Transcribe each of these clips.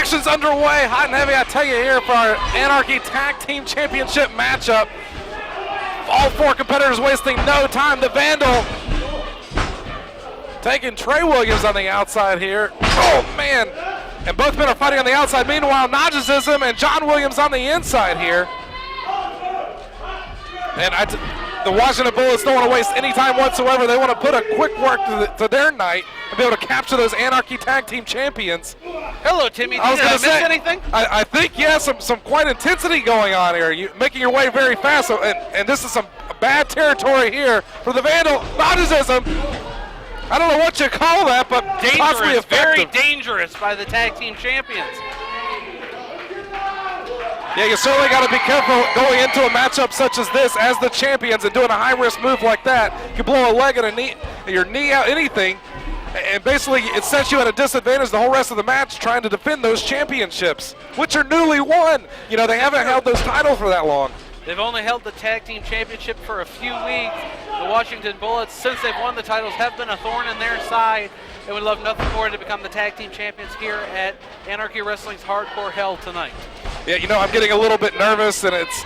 action's underway, hot and heavy, I tell you here for our Anarchy Tag Team Championship matchup. All four competitors wasting no time. The Vandal taking Trey Williams on the outside here. Oh, man. And both men are fighting on the outside. Meanwhile, Najasism and John Williams on the inside here. And the Washington Bullets don't want to waste any time whatsoever. They want to put a quick work to their night and be able to capture those Anarchy Tag Team Champions. Hello, Timmy. Did I miss anything? I think, yeah, some quite intensity going on here. You making your way very fast, and this is some bad territory here for the Vandal. Najasism. I don't know what you call that, but possibly dangerous, very effective. dangerous by the Tag Team Champions. Yeah, you certainly got to be careful going into a matchup such as this as the champions and doing a high-risk move like that. You can blow a leg and your knee out, anything, and basically it sets you at a disadvantage the whole rest of the match trying to defend those championships, which are newly won. You know, they haven't held those titles for that long. They've only held the Tag Team Championship for a few weeks. The Washington Bullets, since they've won the titles, have been a thorn in their side. They would love nothing more to become the Tag Team Champions here at Anarchy Wrestling's Hardcore Hell tonight. Yeah, you know, I'm getting a little bit nervous, and it's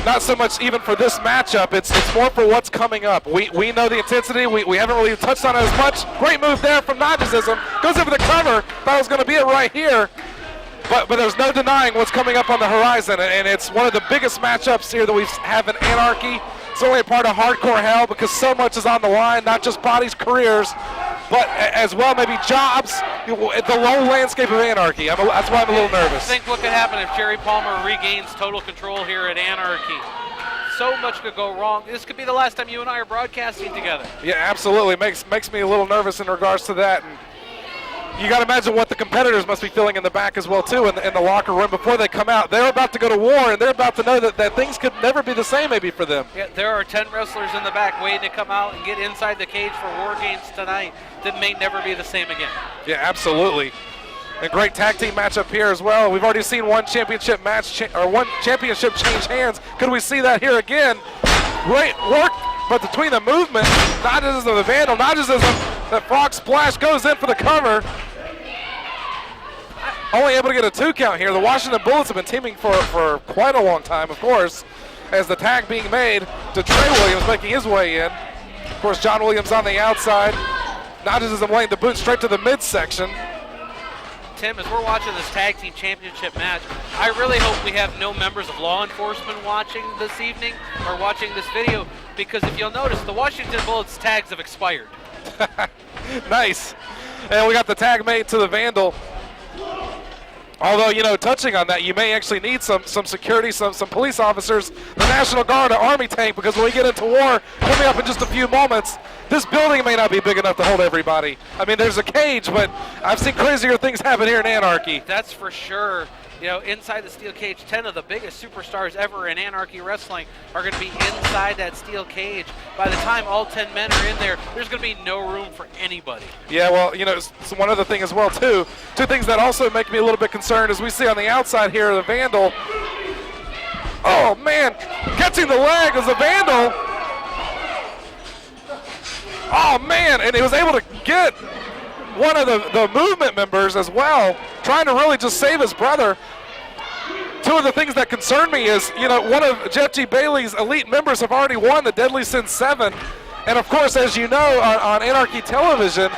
not so much even for this matchup. It's more for what's coming up. We know the intensity. We haven't really touched on it as much. Great move there from Najasism. Goes over the cover. Thought it was going to be it right here. But there's no denying what's coming up on the horizon, and it's one of the biggest matchups here that we have in Anarchy. It's only a part of Hardcore Hell because so much is on the line, not just bodies, careers, but as well maybe jobs, the low landscape of Anarchy. That's why I'm a little nervous. Think what could happen if Jerry Palmer regains total control here at Anarchy. So much could go wrong. This could be the last time you and I are broadcasting together. Yeah, absolutely. Makes me a little nervous in regards to that. And you got to imagine what the competitors must be feeling in the back as well, too, in the locker room before they come out. They're about to go to war, and they're about to know that things could never be the same maybe for them. Yeah, there are 10 wrestlers in the back waiting to come out and get inside the cage for War Games tonight that may never be the same again. Yeah, absolutely. A great tag team matchup here as well. We've already seen one championship match one championship change hands. Could we see that here again? Great work, but between the movement, Najasism, the Vandal, Najasism, that frog splash goes in for the cover. Only able to get a 2 count here. The Washington Bullets have been teaming for quite a long time, of course, as the tag being made to Trey Williams making his way in. Of course, John Williams on the outside. Najasism laying the boot straight to the midsection. Tim, as we're watching this Tag Team Championship match, I really hope we have no members of law enforcement watching this evening or watching this video, because if you'll notice, the Washington Bullets tags have expired. Nice. And we got the tag made to the Vandal. Although, you know, touching on that, you may actually need some security, some police officers, the National Guard, an Army tank, because when we get into war coming up in just a few moments, this building may not be big enough to hold everybody. I mean, there's a cage, but I've seen crazier things happen here in Anarchy. That's for sure. You know, inside the steel cage, 10 of the biggest superstars ever in Anarchy Wrestling are going to be inside that steel cage. By the time all 10 men are in there, there's going to be no room for anybody. Yeah, well, you know, it's one other thing as well, too. Two things that also make me a little bit concerned as we see on the outside here, the Vandal. Oh, man, catching the leg as the Vandal. Oh, man, and he was able to get one of the movement members as well, trying to really just save his brother. Two of the things that concern me is, you know, one of Jeff G. Bailey's elite members have already won the Deadly Sin 7. And, of course, as you know, on Anarchy Television,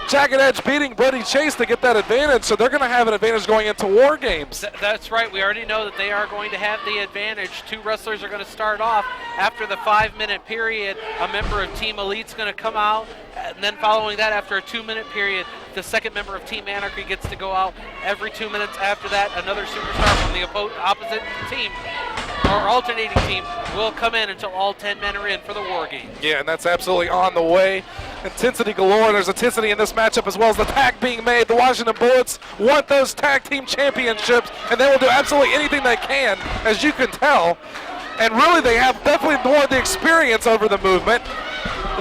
Jagged Edge beating Brody Chase to get that advantage, so they're going to have an advantage going into War Games. That's right. We already know that they are going to have the advantage. 2 wrestlers are going to start off. After the 5-minute period, a member of Team Elite's going to come out, and then following that, after a 2-minute period, the second member of Team Anarchy gets to go out. Every 2 minutes after that, another superstar from the opposite team or alternating team will come in until all 10 men are in for the War Games. Yeah, and that's absolutely on the way. Intensity galore. There's intensity in this matchup as well as the tag being made. The Washington Bullets want those tag team championships, and they will do absolutely anything they can, as you can tell. And really, they have definitely more of the experience over the movement.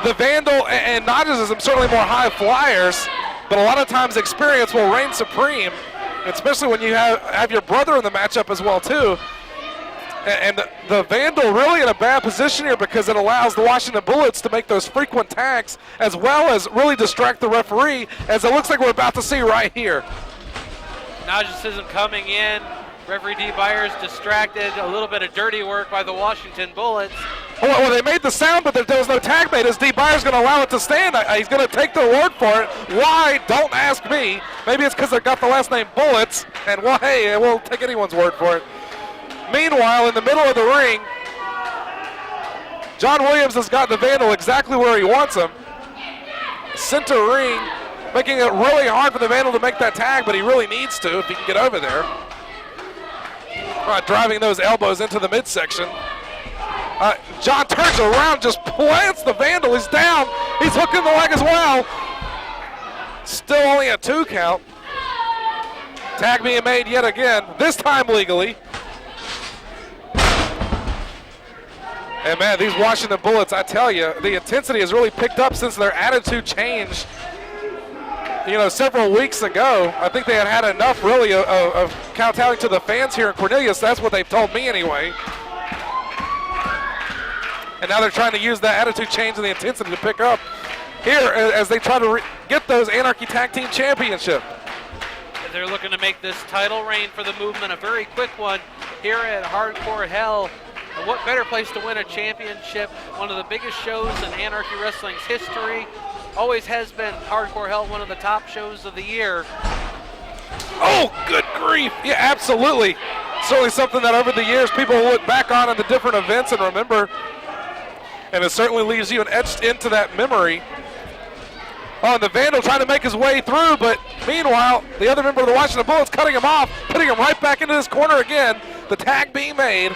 The Vandal and Najasism certainly more high flyers, but a lot of times experience will reign supreme, especially when you have your brother in the matchup as well, too. And the Vandal really in a bad position here because it allows the Washington Bullets to make those frequent tags as well as really distract the referee, as it looks like we're about to see right here. Najasism coming in. Referee Dee Byers distracted. A little bit of dirty work by the Washington Bullets. Well, they made the sound, but there was no tag made. Is Dee Byers going to allow it to stand? He's going to take their word for it. Why? Don't ask me. Maybe it's because they got the last name Bullets, and well, hey, we'll take anyone's word for it. Meanwhile, in the middle of the ring, John Williams has got the Vandal exactly where he wants him. Center ring, making it really hard for the Vandal to make that tag, but he really needs to if he can get over there. Driving those elbows into the midsection. John turns around, just plants the Vandal. He's down. He's hooking the leg as well. Still only a 2 count. Tag being made yet again, this time legally. And man, these Washington Bullets, I tell you, the intensity has really picked up since their attitude changed, several weeks ago. I think they had enough really of kowtowing to the fans here in Cornelius. That's what they've told me anyway. And now they're trying to use that attitude change and the intensity to pick up here as they try to get those Anarchy Tag Team Championship. They're looking to make this title reign for the movement a very quick one here at Hardcore Hell. And what better place to win a championship? One of the biggest shows in Anarchy Wrestling's history. Always has been Hardcore Hell, one of the top shows of the year. Oh, good grief. Yeah, absolutely. Certainly something that over the years people will look back on the different events and remember. And it certainly leaves you etched into that memory. Oh, and the Vandal trying to make his way through, but meanwhile, the other member of the Washington Bullets cutting him off, putting him right back into this corner again. The tag being made,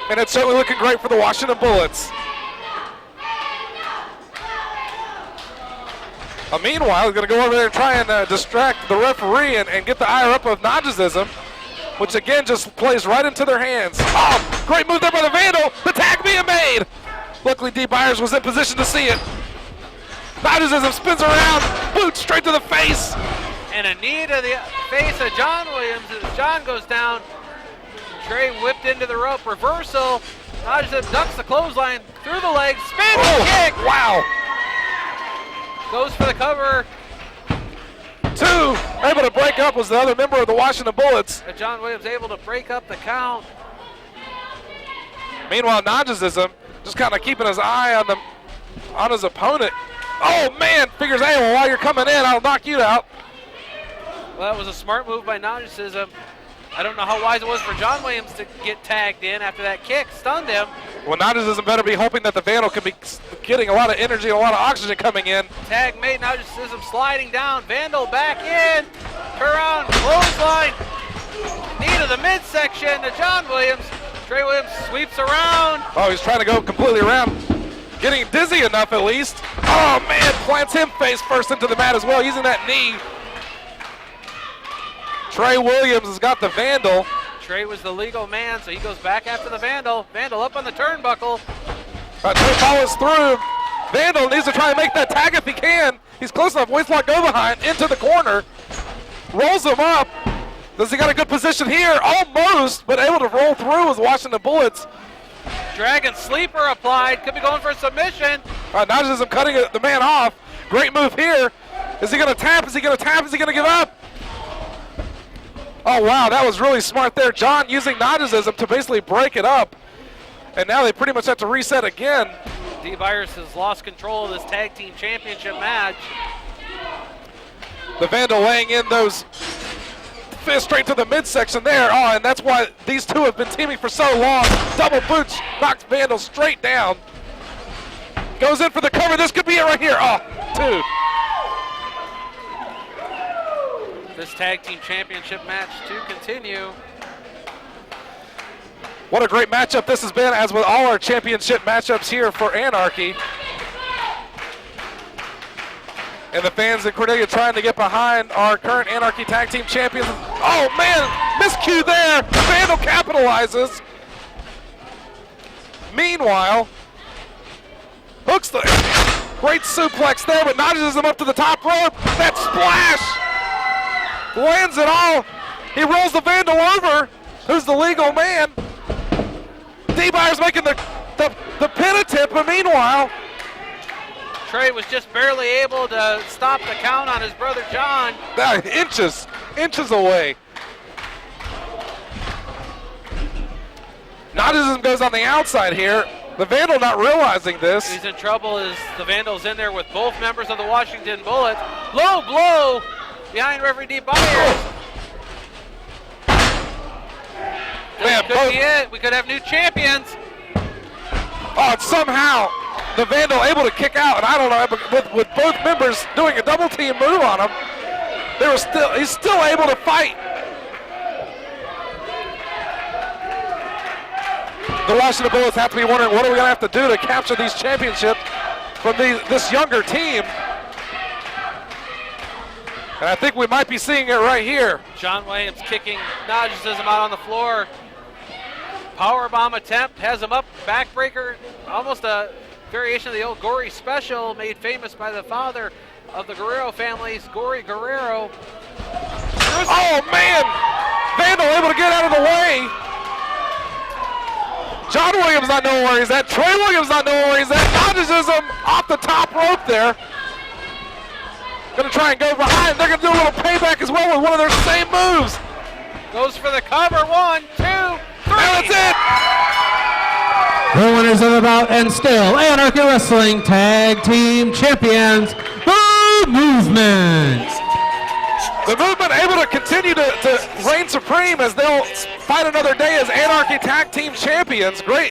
and it's certainly looking great for the Washington Bullets. Meanwhile, he's going to go over there and try and distract the referee and get the ire up of Najasism, which again just plays right into their hands. Oh, great move there by the Vandal. The tag being made. Luckily, Dee Byers was in position to see it. Najasism spins around, boot straight to the face. And a knee to the face of John Williams as John goes down. Trey whipped into the rope, reversal. Najasism ducks the clothesline through the legs, spin kick. Wow. Goes for the cover. 2, able to break up was the other member of the Washington Bullets. John Williams able to break up the count. Meanwhile, Najasism just kind of keeping his eye on his opponent. Oh man, figures, hey, well, while you're coming in, I'll knock you out. Well, that was a smart move by Najasism. I don't know how wise it was for John Williams to get tagged in after that kick stunned him. Well, Najasism better be hoping that the Vandal can be getting a lot of energy and a lot of oxygen coming in. Tag made, Najasism sliding down, Vandal back in, turn around, clothesline, knee to the midsection to John Williams. Trey Williams sweeps around. Oh, he's trying to go completely around. Getting dizzy enough at least. Oh man, plants him face first into the mat as well, using that knee. Trey Williams has got the Vandal. Trey was the legal man, so he goes back after the Vandal. Vandal up on the turnbuckle. Trey follows through. Vandal needs to try and make that tag if he can. He's close enough. Waistlock go behind into the corner. Rolls him up. Does he got a good position here? Almost, but able to roll through with Washington Bullets. Dragon sleeper applied. Could be going for a submission. Najasism cutting the man off. Great move here. Is he going to tap? Is he going to tap? Is he going to give up? Oh, wow, that was really smart there. John using Najasism to basically break it up. And now they pretty much have to reset again. Dee Byers has lost control of this tag team championship match. The Vandal laying in those fists straight to the midsection there. Oh, and that's why these two have been teaming for so long. Double boots knocks Vandal straight down. Goes in for the cover. This could be it right here. Oh, 2. This tag team championship match to continue. What a great matchup this has been, as with all our championship matchups here for Anarchy. And the fans in Cornelia trying to get behind our current Anarchy Tag Team Champions. Oh man, miscue there. Vandal capitalizes. Meanwhile, hooks the great suplex there, but Najasism up to the top rope. That splash lands it all. He rolls the Vandal over, who's the legal man. Dee Byers making the pin attempt, but meanwhile, Trey was just barely able to stop the count on his brother John. Inches away. Najasism goes on the outside here. The Vandal not realizing this. He's in trouble as the Vandal's in there with both members of the Washington Bullets. Low blow behind referee Dee Byers. Man, Could be it. We could have new champions. Oh, and somehow the Vandal able to kick out, and I don't know, but with both members doing a double team move on him, he's still able to fight. The Washington Bullets have to be wondering, what are we going to have to do to capture these championships from this younger team? And I think we might be seeing it right here. John Williams kicking Najasism out on the floor. Powerbomb attempt, has him up, backbreaker, almost a variation of the old Gory special made famous by the father of the Guerrero families, Gory Guerrero. Oh man! Vandal able to get out of the way. John Williams not knowing where he's at. Trey Williams not knowing where he's at. Najasism off the top rope there. Gonna try and go behind. They're gonna do a little payback as well with one of their same moves. Goes for the cover. 1, 2, 3. And that's it. The winners of the bout and still Anarchy Wrestling Tag Team Champions, The Movement. The Movement able to continue to reign supreme as they'll fight another day as Anarchy Tag Team Champions. Great.